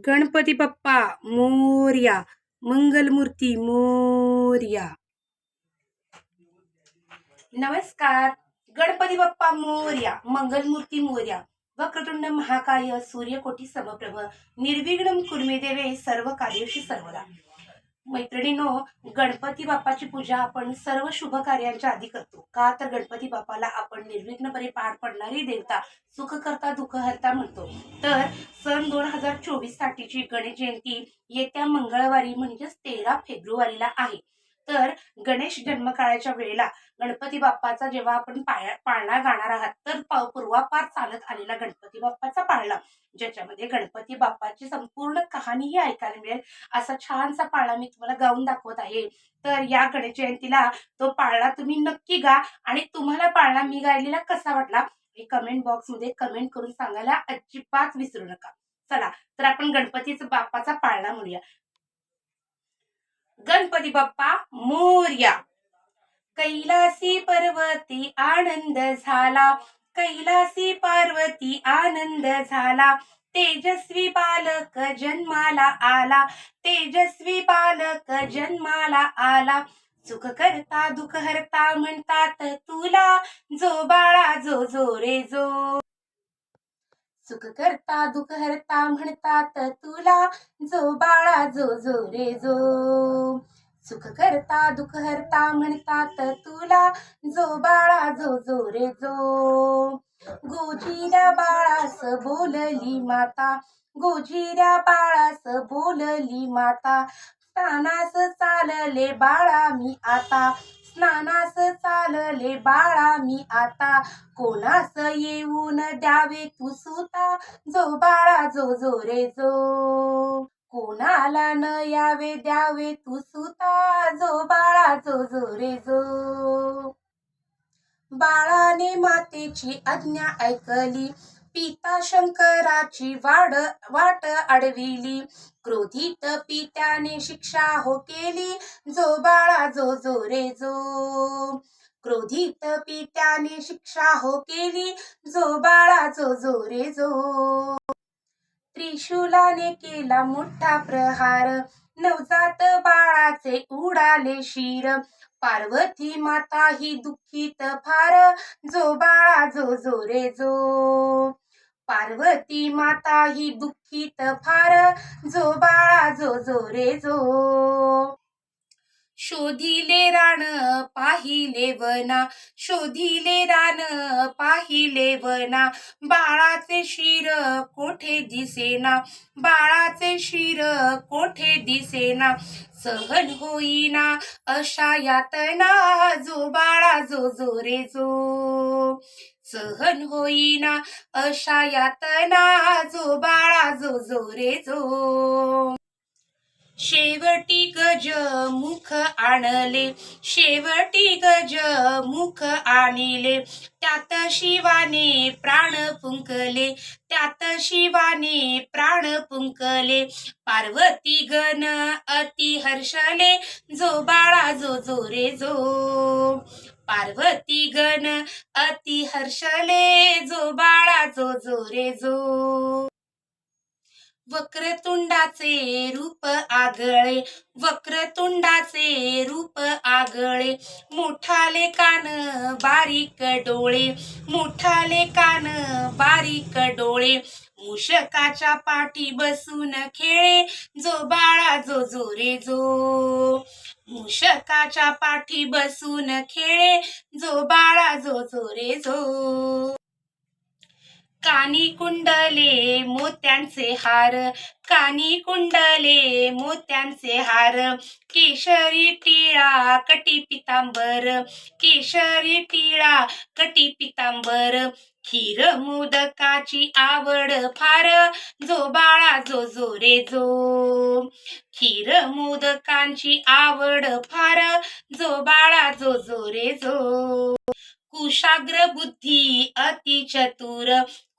गणपती बाप्पा मोरया, मंगलमूर्ती मोरया. नमस्कार. गणपती बाप्पा मोरया, मंगलमूर्ती मोरया. वक्रतुंड महाकाय सूर्यकोटी समप्रभ निर्विघ्नं कुर्मे देवे सर्व कार्येषु सर्वदा. मैत्रिणींनो, गणपती बाप्पाची पूजा आपण सर्व शुभ कार्यांच्या आधी करतो. का तर गणपती बाप्पाला आपण निर्विघ्नपणे पार पडणारी देवता, सुखकर्ता दुःखहर्ता म्हणतो. तर सन 2024 साठीची गणेश जयंती येत्या मंगळवारी म्हणजेच 13 फेब्रुवारीला आहे. तर गणेश जन्मकाळाच्या वेळेला गणपती बाप्पाचा जेव्हा आपण पाळणा गाणार आहात तर पूर्वापार चालत आलेला गणपती बाप्पाचा पाळणा, ज्याच्यामध्ये गणपती बाप्पाची संपूर्ण कहाणीही ऐकायला मिळेल, असा छानसा पाळणा मी तुम्हाला गाऊन दाखवत आहे. तर या गणेश जयंतीला तो पाळणा तुम्ही नक्की गा आणि तुम्हाला पाळणा मी गायलेला कसा वाटला हे कमेंट बॉक्स मध्ये कमेंट करून सांगायला अजिबात विसरू नका. चला तर आपण गणपतीचा बाप्पाचा पाळणा म्हणूया. गणपती बाप्पा मोरया. कैलासी पर्वती आनंद झाला, कैलासी पार्वती आनंद झाला, तेजस्वी बालक जन्माला आला, तेजस्वी बालक जन्माला आला. सुख करता दुःख हरता म्हणतात तुला, जो बाळा जो जो रे जो. सुख करता दुःख हरता म्हणतात तुला, जो बाळा जो जो रे जो. सुख करता दुःख हरता म्हणतात तुला, जो बाळा जो जो रे जो. गोजिऱ्या बाळास बोलली माता, गोजिऱ्या बाळास बोलली माता, स्नानास चालले बाळा मी आता, स्नानास चालले बाळा मी आता. कोणास येऊन द्यावे तू सुता, जो बाळा जो जो रे जो. कोणाला न यावे द्यावे तू सुता, जो बाळा जो जो रे जो. बाळाने मातेची आज्ञा ऐकली, पिता शंकराची वाट अडविली, क्रोधित पित्याने शिक्षा हो केली, जो बाळा जो जो रे जो. क्रोधित पित्याने शिक्षा हो केली, जो बाळा जो जो रे जो. त्रिशूलाने केला मोठा प्रहार, नवजात बाळाचे उडाले शिर, पार्वती माता ही दुःखीत फार, जो बाळा जो जो रे जो. पार्वती माता ही दुःखीत फार, जो बाळा जो जो रे जो. शोधिले रान पाहिले वना, शोधिले रान पाहिले वना, बाळाचे शिर कोठे दिसेना, बाळाचे शिर कोठे दिसेना. सहन होईना अशा यातना, जो बाळा जो जो रे जो. सहन होईना अशा यातना, जो बाळा जो जो रे जो. शेवटी गज मुख आणले, शेवटी गज मुख आणिले, त्यात शिवाने प्राण फुंकले, त्यात शिवाने प्राण फुंकले. पार्वती गण अति हर्षले, जो बाळा जो जो रे जो. पार्वती गण अति हर्षले, जो बाळा जो जो रे जो. वक्रतुंडाचे रूप आगळे, वक्रतुंडाचे रूप आगळे, मोठाले कान बारीक डोळे, मोठाले कान बारीक डोळे. मूषकाच्या पाठी बसून खेळे, जो बाळा जो जो रे जो. मूषकाच्या पाठी बसून खेळे, जो बाळा जो जो रे जो. कानी कुंडले मोत्यांचे हार, कानी कुंडले मोत्यांचे हार, केशरी टिळा कटी पितांबर, केशरी टिळा कटी पितांबर. खीर मोदकाची आवड फार, जो बाळा जो जो रे जो. खीर मोदकांची आवड फार, जो बाळा जो जो रे जो. कुशाग्र बुद्धी अति चतुर,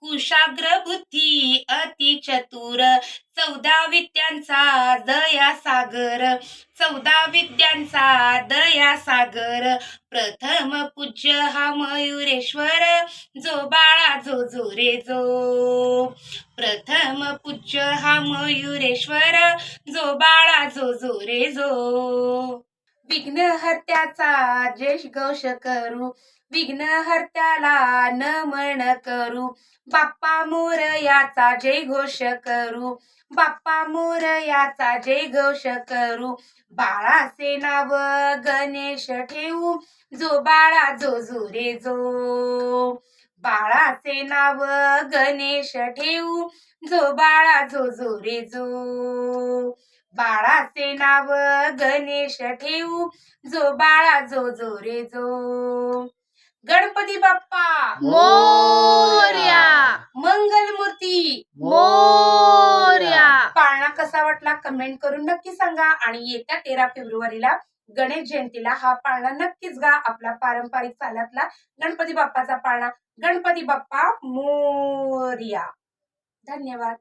कुशाग्र बुद्धी अति चतुर, 14 विद्यांचा दया सागर, 14 विद्यांचा दया सागर, प्रथम पूज्य हा मयुरेश्वर, जो बाळा जो जो रे जो, प्रथम पूज्य हा मयुरेश्वर, जो बाळा जो जो रे जो. विघ्नहर्त्याचा जय घोष करू, विघ्नहर्त्याला नमन करू, बाप्पा मोरयाचा जय घोष करू, बाप्पा मोरयाचा जय घोष करू, बाळाचे नाव गणेश ठेवू, जो बाळा जो जो रे जो, बाळाचे नाव गणेश ठेवू, जो बाळा जो जो रे जो, बाळाचे नाव गणेश ठेवू, जो बाळा जो जो रे जो. गणपती बाप्पा मोरया, मंगलमूर्ती मोरया. पाळणा कसा वाटला कमेंट करून नक्की सांगा आणि येत्या 13 फेब्रुवारीला गणेश जयंतीला हा पाळणा नक्कीच गा, आपला पारंपरिक चालातला गणपती बाप्पाचा पाळणा. गणपती बाप्पा मोरया. धन्यवाद.